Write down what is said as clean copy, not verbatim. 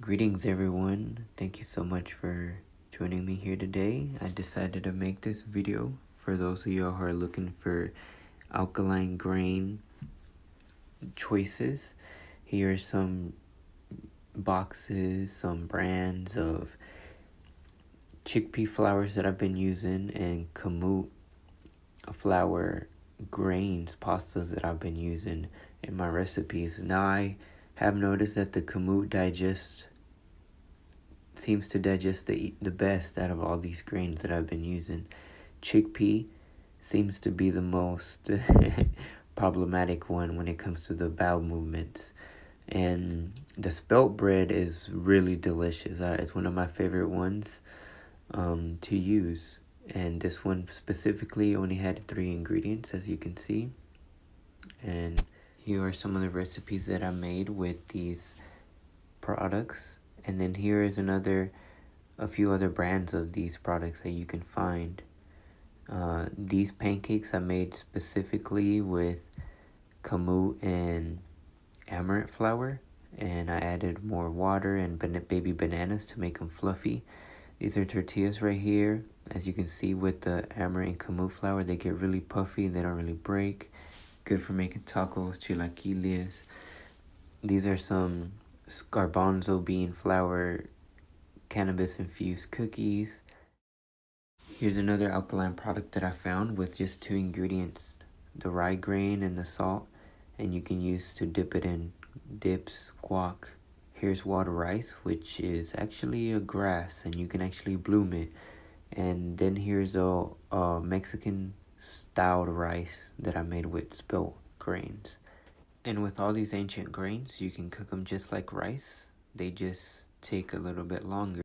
Greetings everyone, thank you so much for joining me here today. I decided to make this video for those of you who are looking for alkaline grain choices. Here are some boxes, some brands of chickpea flours that I've been using and kamut flour grains, pastas that I've been using in my recipes. Now I have noticed that the kamut seems to digest the best out of all these grains that I've been using. Chickpea seems to be the most problematic one when it comes to the bowel movements. And the spelt bread is really delicious. It's one of my favorite ones to use. And this one specifically only had 3 ingredients, as you can see. And here are some of the recipes that I made with these products. And then here is a few other brands of these products that you can find. These pancakes I made specifically with kamut and amaranth flour, and I added more water and baby bananas to make them fluffy. These are tortillas right here. As you can see with the amaranth and kamut flour, they get really puffy and they don't really break. Good for making tacos, chilaquiles. These are some garbanzo bean flour cannabis infused cookies. Here's another alkaline product that I found with just 2 ingredients, the rye grain and the salt, and you can use to dip it in dips, guac. Here's water rice, which is actually a grass and you can actually bloom it. And then here's a Mexican styled rice that I made with spelt grains. And with all these ancient grains, you can cook them just like rice. They just take a little bit longer.